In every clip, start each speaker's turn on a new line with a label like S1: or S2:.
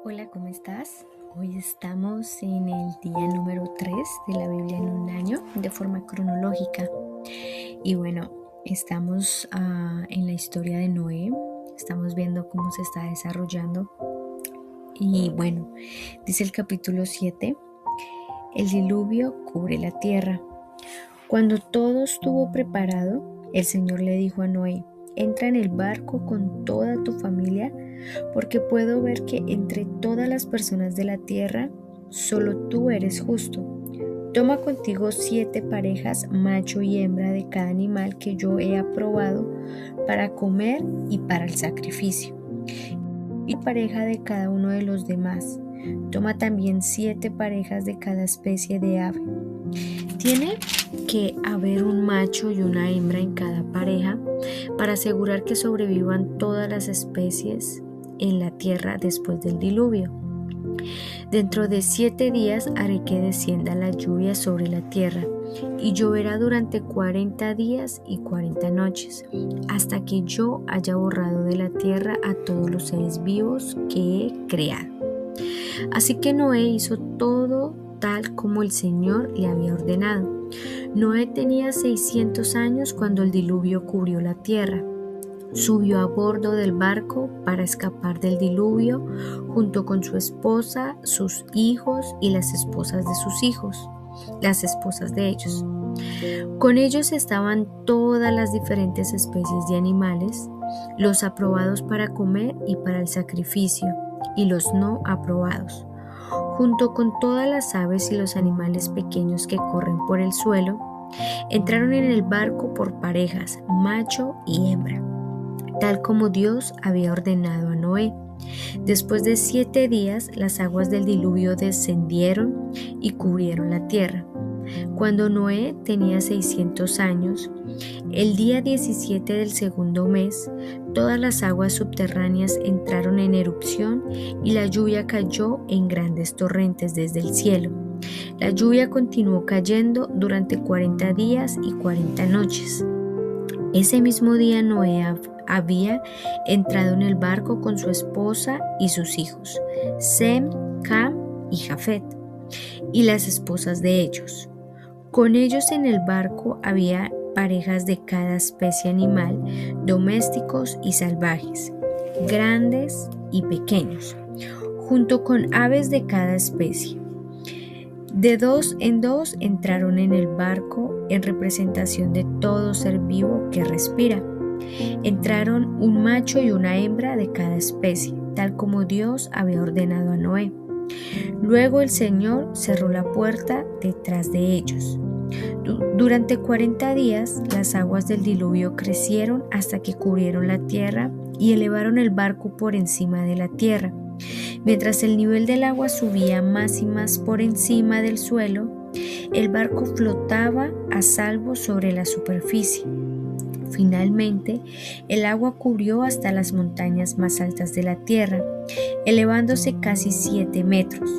S1: Hola, ¿cómo estás? Hoy estamos en el día número 3 de la Biblia en un año de forma cronológica. Y bueno, estamos en la historia de Noé. Estamos viendo cómo se está desarrollando. Y bueno, dice el capítulo 7, el diluvio cubre la tierra. Cuando todo estuvo preparado, el Señor le dijo a Noé: entra en el barco con toda tu familia, porque puedo ver que entre todas las personas de la tierra, solo tú eres justo. Toma contigo 7 parejas, macho y hembra, de cada animal que yo he aprobado para comer y para el sacrificio, y pareja de cada uno de los demás. Toma también 7 parejas de cada especie de ave. Tiene que haber un macho y una hembra en cada pareja para asegurar que sobrevivan todas las especies en la tierra después del diluvio. Dentro de 7 días haré que descienda la lluvia sobre la tierra, y lloverá durante 40 días y 40 noches, hasta que yo haya borrado de la tierra a todos los seres vivos que he creado. Así que Noé hizo todo tal como el Señor le había ordenado. Noé tenía 600 años cuando el diluvio cubrió la tierra. Subió a bordo del barco para escapar del diluvio junto con su esposa, sus hijos y las esposas de sus hijos, las esposas de ellos. Con ellos estaban todas las diferentes especies de animales, los aprobados para comer y para el sacrificio, y los no aprobados, junto con todas las aves y los animales pequeños que corren por el suelo. Entraron en el barco por parejas, macho y hembra, tal como Dios había ordenado a Noé. Después de 7 días, las aguas del diluvio descendieron y cubrieron la tierra. Cuando Noé tenía 600 años, el día 17 del segundo mes, todas las aguas subterráneas entraron en erupción y la lluvia cayó en grandes torrentes desde el cielo. La lluvia continuó cayendo durante 40 días y 40 noches. Ese mismo día Noé había entrado en el barco con su esposa y sus hijos, Sem, Cam y Jafet, y las esposas de ellos. Con ellos en el barco había parejas de cada especie animal, domésticos y salvajes, grandes y pequeños, junto con aves de cada especie. De 2 en 2 entraron en el barco en representación de todo ser vivo que respira. Entraron un macho y una hembra de cada especie, tal como Dios había ordenado a Noé. Luego el Señor cerró la puerta detrás de ellos. Durante 40 días las aguas del diluvio crecieron hasta que cubrieron la tierra y elevaron el barco por encima de la tierra. Mientras el nivel del agua subía más y más por encima del suelo, el barco flotaba a salvo sobre la superficie. Finalmente, el agua cubrió hasta las montañas más altas de la tierra, elevándose casi 7 metros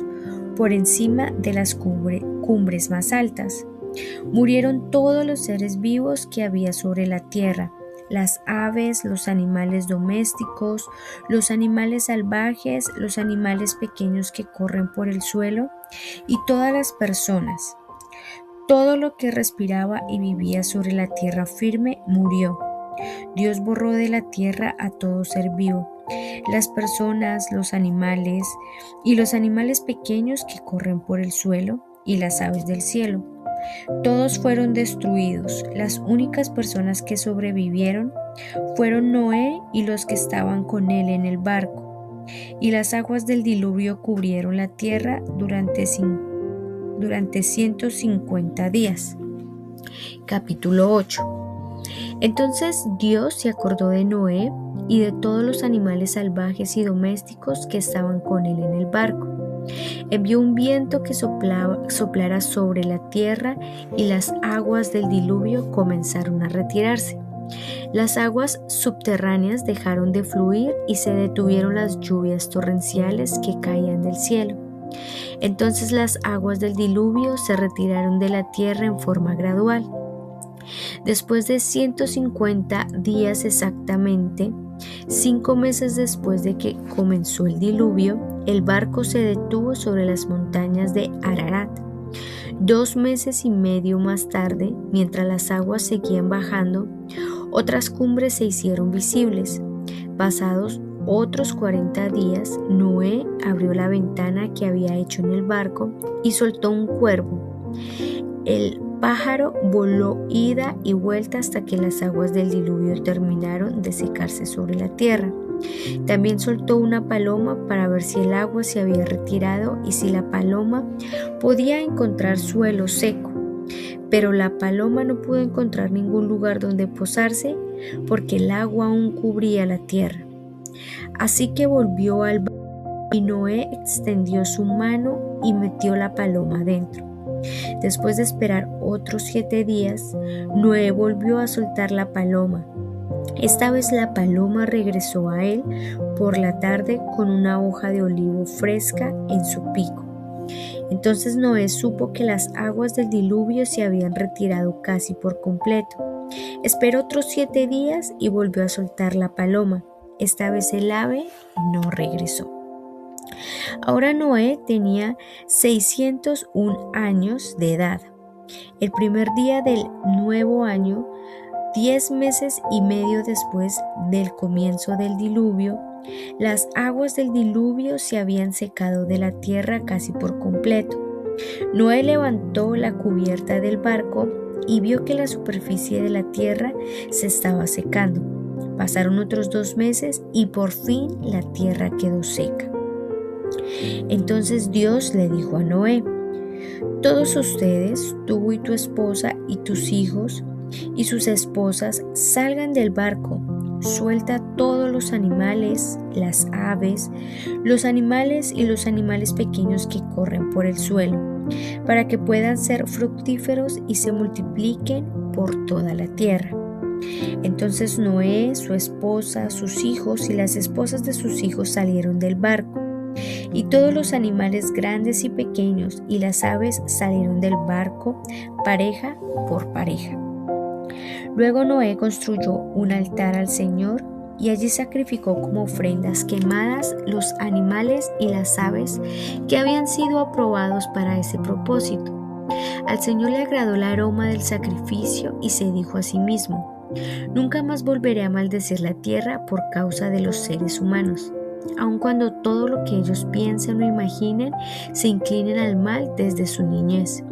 S1: por encima de las cumbres más altas. Murieron todos los seres vivos que había sobre la tierra, las aves, los animales domésticos, los animales salvajes, los animales pequeños que corren por el suelo y todas las personas. Todo lo que respiraba y vivía sobre la tierra firme murió. Dios borró de la tierra a todo ser vivo, las personas, los animales y los animales pequeños que corren por el suelo y las aves del cielo. Todos fueron destruidos. Las únicas personas que sobrevivieron fueron Noé y los que estaban con él en el barco. Y las aguas del diluvio cubrieron la tierra durante 150 días. Capítulo 8. Entonces Dios se acordó de Noé y de todos los animales salvajes y domésticos que estaban con él en el barco. Envió un viento que soplara sobre la tierra y las aguas del diluvio comenzaron a retirarse. Las aguas subterráneas dejaron de fluir y se detuvieron las lluvias torrenciales que caían del cielo. Entonces las aguas del diluvio se retiraron de la tierra en forma gradual. Después de 150 días exactamente, 5 meses después de que comenzó el diluvio, el barco se detuvo sobre las montañas de Ararat. 2 meses y medio más tarde, mientras las aguas seguían bajando, otras cumbres se hicieron visibles. Pasados otros 40 días, Noé abrió la ventana que había hecho en el barco y soltó un cuervo. El pájaro voló ida y vuelta hasta que las aguas del diluvio terminaron de secarse sobre la tierra. También soltó una paloma para ver si el agua se había retirado y si la paloma podía encontrar suelo seco. Pero la paloma no pudo encontrar ningún lugar donde posarse porque el agua aún cubría la tierra. Así que volvió al barco y Noé extendió su mano y metió la paloma dentro. Después de esperar otros 7 días, Noé volvió a soltar la paloma. Esta vez la paloma regresó a él por la tarde con una hoja de olivo fresca en su pico. Entonces Noé supo que las aguas del diluvio se habían retirado casi por completo. Esperó otros 7 días y volvió a soltar la paloma. Esta vez el ave no regresó. Ahora Noé tenía 601 años de edad. El primer día del nuevo año, 10 meses y medio después del comienzo del diluvio, las aguas del diluvio se habían secado de la tierra casi por completo. Noé levantó la cubierta del barco y vio que la superficie de la tierra se estaba secando. Pasaron otros 2 meses y por fin la tierra quedó seca. Entonces Dios le dijo a Noé: todos ustedes, tú y tu esposa y tus hijos y sus esposas, salgan del barco. Suelta todos los animales, las aves, los animales y los animales pequeños que corren por el suelo, para que puedan ser fructíferos y se multipliquen por toda la tierra. Entonces Noé, su esposa, sus hijos y las esposas de sus hijos salieron del barco. Y todos los animales grandes y pequeños y las aves salieron del barco, pareja por pareja. Luego Noé construyó un altar al Señor y allí sacrificó como ofrendas quemadas los animales y las aves que habían sido aprobados para ese propósito. Al Señor le agradó el aroma del sacrificio y se dijo a sí mismo: nunca más volveré a maldecir la tierra por causa de los seres humanos, aun cuando todo lo que ellos piensen o imaginen se inclinen al mal desde su niñez.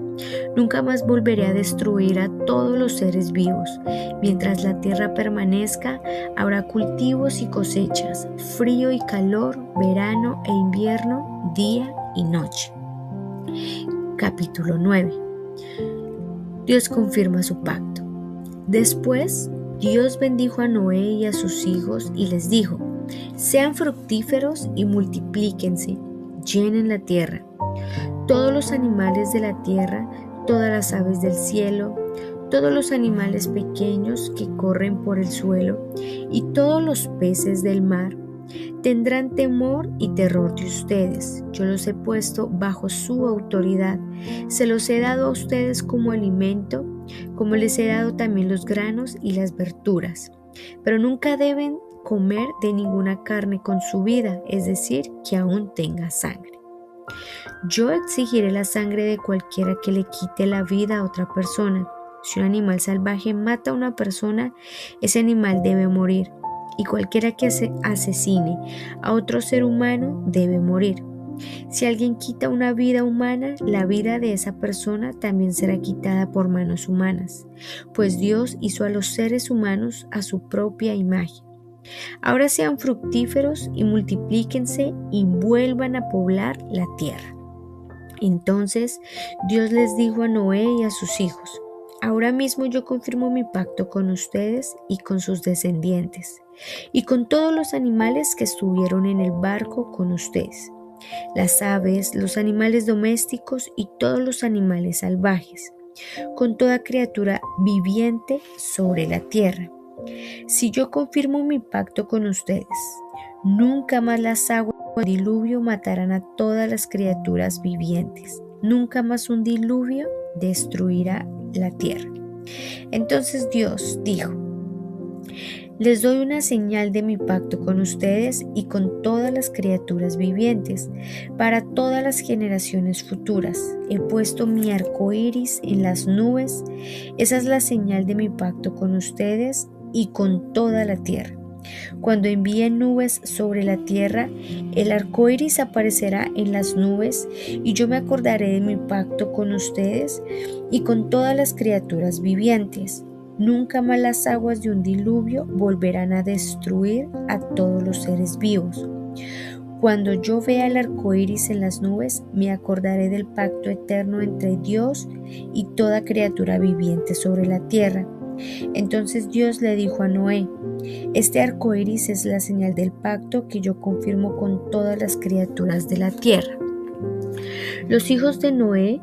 S1: Nunca más volveré a destruir a todos los seres vivos. Mientras la tierra permanezca, habrá cultivos y cosechas, frío y calor, verano e invierno, día y noche. Capítulo 9. Dios confirma su pacto. Después, Dios bendijo a Noé y a sus hijos y les dijo: sean fructíferos y multiplíquense, llenen la tierra. Todos los animales de la tierra, todas las aves del cielo, todos los animales pequeños que corren por el suelo y todos los peces del mar tendrán temor y terror de ustedes. Yo los he puesto bajo su autoridad. Se los he dado a ustedes como alimento, como les he dado también los granos y las verduras. Pero nunca deben comer de ninguna carne con su vida, es decir, que aún tenga sangre. Yo exigiré la sangre de cualquiera que le quite la vida a otra persona. Si un animal salvaje mata a una persona, ese animal debe morir, y cualquiera que asesine a otro ser humano debe morir. Si alguien quita una vida humana, la vida de esa persona también será quitada por manos humanas, pues Dios hizo a los seres humanos a su propia imagen. Ahora sean fructíferos y multiplíquense y vuelvan a poblar la tierra. Entonces Dios les dijo a Noé y a sus hijos: ahora mismo yo confirmo mi pacto con ustedes y con sus descendientes, y con todos los animales que estuvieron en el barco con ustedes, las aves, los animales domésticos y todos los animales salvajes, con toda criatura viviente sobre la tierra. Si yo confirmo mi pacto con ustedes, nunca más las aguas del diluvio matarán a todas las criaturas vivientes. Nunca más un diluvio destruirá la tierra. Entonces Dios dijo: Les doy una señal de mi pacto con ustedes y con todas las criaturas vivientes, para todas las generaciones futuras. He puesto mi arco iris en las nubes. Esa es la señal de mi pacto con ustedes y con toda la tierra. Cuando envíe nubes sobre la tierra, el arco iris aparecerá en las nubes, y yo me acordaré de mi pacto con ustedes y con todas las criaturas vivientes. Nunca más las aguas de un diluvio volverán a destruir a todos los seres vivos. Cuando yo vea el arco iris en las nubes, me acordaré del pacto eterno entre Dios y toda criatura viviente sobre la tierra. Entonces Dios le dijo a Noé: este arco iris es la señal del pacto que yo confirmo con todas las criaturas de la tierra. Los hijos de Noé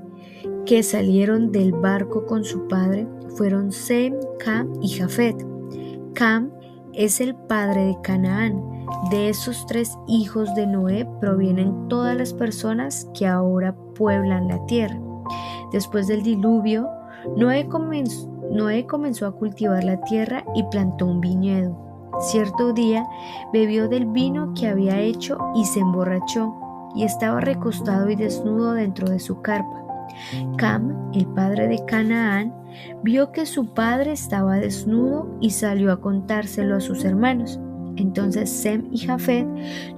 S1: que salieron del barco con su padre fueron Sem, Cam y Jafet. Cam es el padre de Canaán. De esos 3 hijos de Noé provienen todas las personas que ahora pueblan la tierra. Después del diluvio, Noé comenzó a cultivar la tierra y plantó un viñedo. Cierto día bebió del vino que había hecho y se emborrachó, y estaba recostado y desnudo dentro de su carpa. Cam, el padre de Canaán, vio que su padre estaba desnudo y salió a contárselo a sus hermanos. Entonces Sem y Jafet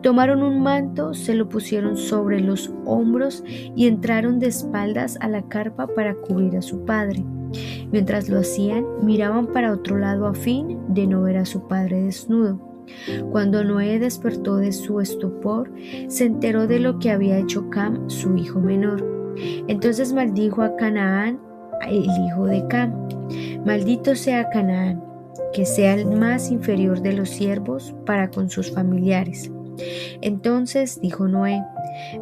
S1: tomaron un manto, se lo pusieron sobre los hombros y entraron de espaldas a la carpa para cubrir a su padre. Mientras lo hacían, miraban para otro lado a fin de no ver a su padre desnudo. Cuando Noé despertó de su estupor, se enteró de lo que había hecho Cam, su hijo menor. Entonces maldijo a Canaán, el hijo de Cam. Maldito sea Canaán, que sea el más inferior de los siervos para con sus familiares. Entonces dijo Noé: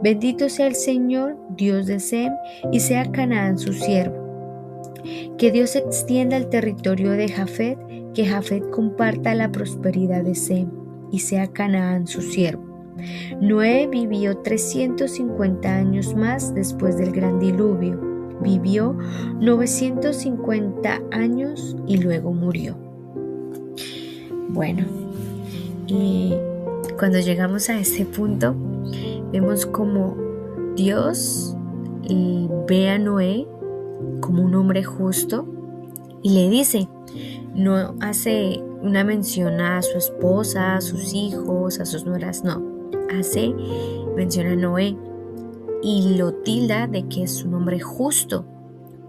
S1: bendito sea el Señor, Dios de Sem, y sea Canaán su siervo. Que Dios extienda el territorio de Jafet, que Jafet comparta la prosperidad de Sem, y sea Canaán su siervo. Noé vivió 350 años más después del gran diluvio. Vivió 950 años y luego murió. Bueno, y cuando llegamos a este punto, vemos como Dios ve a Noé como un hombre justo y le dice, no hace una mención a su esposa, a sus hijos, a sus nueras, no, hace mención a Noé y lo tilda de que es un hombre justo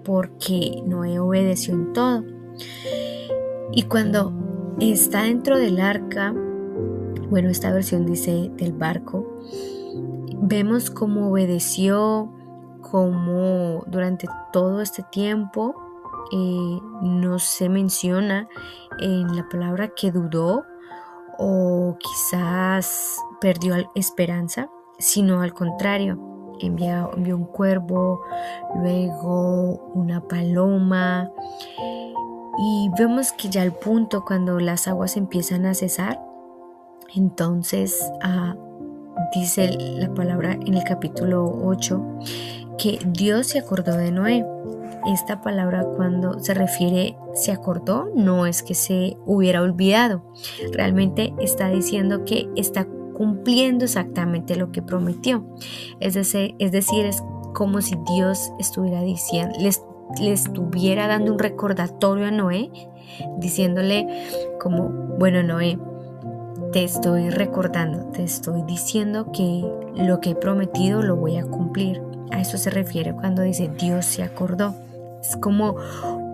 S1: porque Noé obedeció en todo. Y cuando está dentro del arca, bueno, esta versión dice del barco, vemos cómo obedeció, cómo durante todo este tiempo no se menciona en la palabra que dudó o quizás perdió esperanza, sino al contrario, envió un cuervo, luego una paloma, y vemos que ya al punto cuando las aguas empiezan a cesar, entonces dice la palabra en el capítulo 8 que Dios se acordó de Noé. Esta palabra cuando se refiere se acordó no es que se hubiera olvidado, realmente está diciendo que está cumpliendo exactamente lo que prometió. Es decir, es como si Dios estuviera diciendo, le estuviera dando un recordatorio a Noé, diciéndole como, bueno Noé, te estoy recordando, te estoy diciendo que lo que he prometido lo voy a cumplir. A eso se refiere cuando dice Dios se acordó. Es como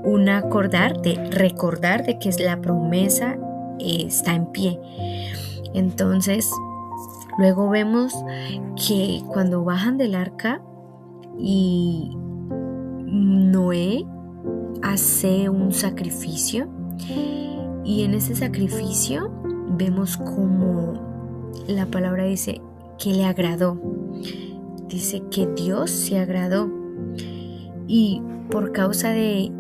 S1: un recordar de que la promesa está en pie. Entonces, luego vemos que cuando bajan del arca y Noé hace un sacrificio, y en ese sacrificio vemos como la palabra dice que le agradó, dice que Dios se agradó, y por causa de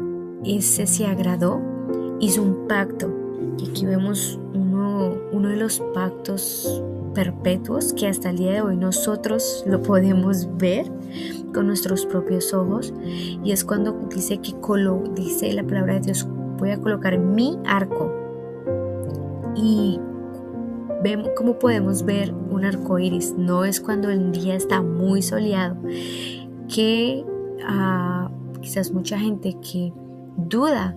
S1: ese se agradó hizo un pacto. Y aquí vemos uno de los pactos perpetuos que hasta el día de hoy nosotros lo podemos ver con nuestros propios ojos, y es cuando dice que dice la palabra de Dios, voy a colocar mi arco Y vemos cómo podemos ver un arco iris. No es cuando el día está muy soleado, que quizás mucha gente que duda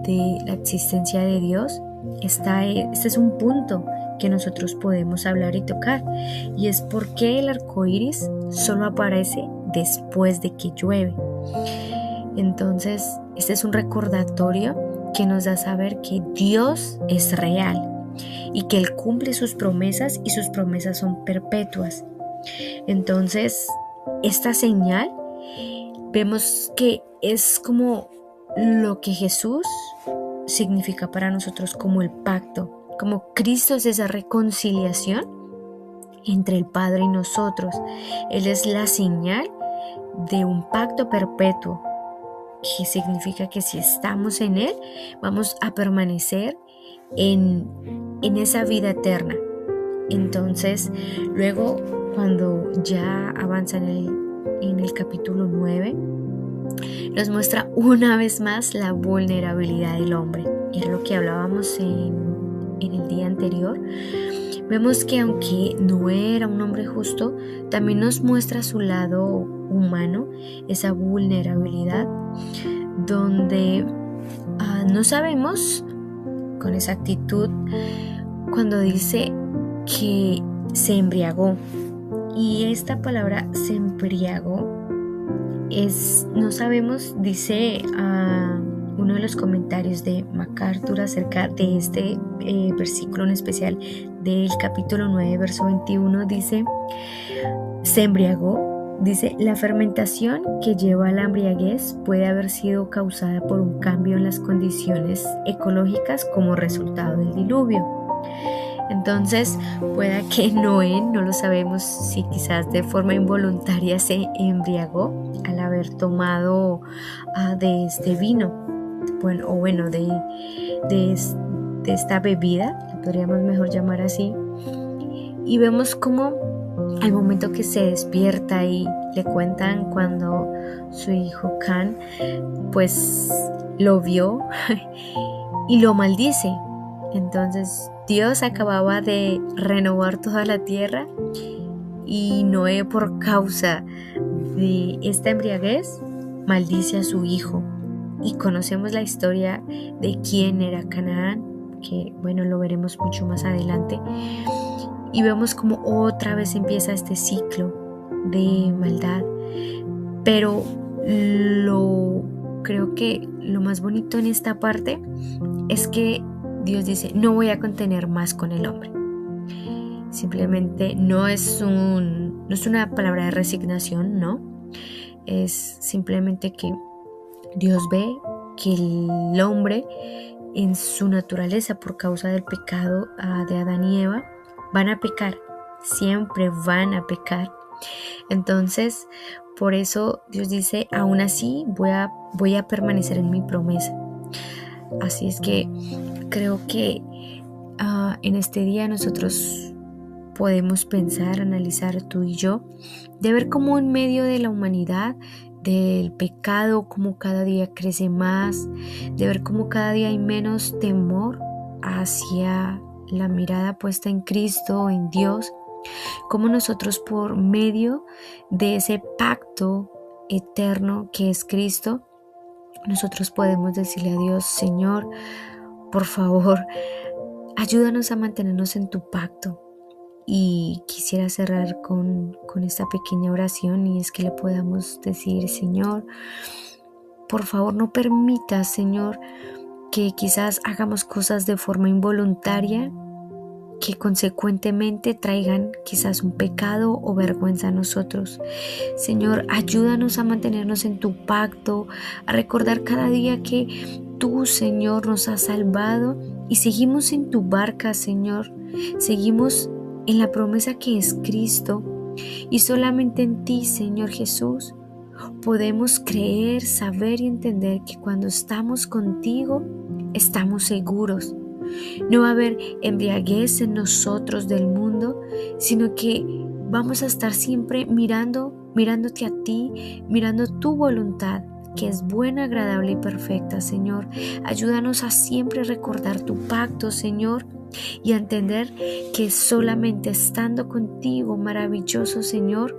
S1: de la existencia de Dios, este es un punto que nosotros podemos hablar y tocar, y es por qué el arco iris solo aparece después de que llueve. Entonces, este es un recordatorio que nos da a saber que Dios es real y que Él cumple sus promesas y sus promesas son perpetuas. Entonces, esta señal vemos que es como lo que Jesús significa para nosotros, como el pacto, como Cristo es esa reconciliación entre el Padre y nosotros. Él es la señal de un pacto perpetuo, que significa que si estamos en Él, vamos a permanecer en esa vida eterna. Entonces, luego, cuando ya avanza en el capítulo 9, nos muestra una vez más la vulnerabilidad del hombre. Era lo que hablábamos en el día anterior. Vemos que aunque no era un hombre justo, también nos muestra su lado humano, esa vulnerabilidad, donde no sabemos con exactitud cuando dice que se embriagó. Y esta palabra se embriagó no sabemos, dice uno de los comentarios de MacArthur acerca de este versículo en especial del capítulo 9, verso 21, dice, se embriagó, dice, la fermentación que lleva a la embriaguez puede haber sido causada por un cambio en las condiciones ecológicas como resultado del diluvio. Entonces, pueda que Noé, no lo sabemos si quizás de forma involuntaria se embriagó al haber tomado de este vino, de esta bebida, podríamos mejor llamar así. Y vemos cómo al momento que se despierta y le cuentan cuando su hijo Can, pues lo vio y lo maldice. Entonces Dios acababa de renovar toda la tierra y Noé, por causa de esta embriaguez, maldice a su hijo. Y conocemos la historia de quién era Canaán, que lo veremos mucho más adelante. Y vemos como otra vez empieza este ciclo de maldad. Pero creo que lo más bonito en esta parte es que Dios dice, no voy a contener más con el hombre. Simplemente no es una palabra de resignación, no. Es simplemente que Dios ve que el hombre en su naturaleza, por causa del pecado de Adán y Eva, van a pecar, siempre van a pecar. Entonces, por eso Dios dice, aún así voy a permanecer en mi promesa. Así es que creo que en este día nosotros podemos pensar, analizar tú y yo, de ver cómo en medio de la humanidad, del pecado, cómo cada día crece más, de ver cómo cada día hay menos temor hacia la mirada puesta en Cristo, en Dios, cómo nosotros por medio de ese pacto eterno que es Cristo, nosotros podemos decirle a Dios, Señor, por favor, ayúdanos a mantenernos en tu pacto. Y quisiera cerrar con esta pequeña oración, y es que le podamos decir, Señor, por favor no permitas, Señor, que quizás hagamos cosas de forma involuntaria que consecuentemente traigan quizás un pecado o vergüenza a nosotros. Señor, ayúdanos a mantenernos en tu pacto, a recordar cada día que tú, Señor, nos has salvado y seguimos en tu barca, Señor. Seguimos en la promesa que es Cristo, y solamente en ti, Señor Jesús, podemos creer, saber y entender que cuando estamos contigo, estamos seguros. No va a haber embriaguez en nosotros del mundo, sino que vamos a estar siempre mirándote a ti, mirando tu voluntad, que es buena, agradable y perfecta, Señor. Ayúdanos a siempre recordar tu pacto, Señor, y a entender que solamente estando contigo, maravilloso Señor,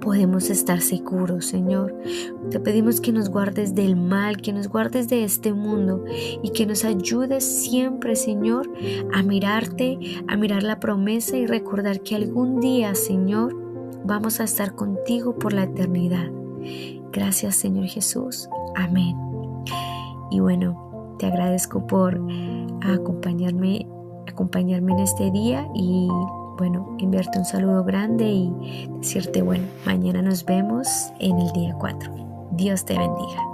S1: podemos estar seguros, Señor. Te pedimos que nos guardes del mal, que nos guardes de este mundo y que nos ayudes siempre, Señor, a mirarte, a mirar la promesa y recordar que algún día, Señor, vamos a estar contigo por la eternidad. Gracias, Señor Jesús. Amén. Y bueno, te agradezco por acompañarme en este día y bueno, enviarte un saludo grande y decirte, bueno, mañana nos vemos en el día 4. Dios te bendiga.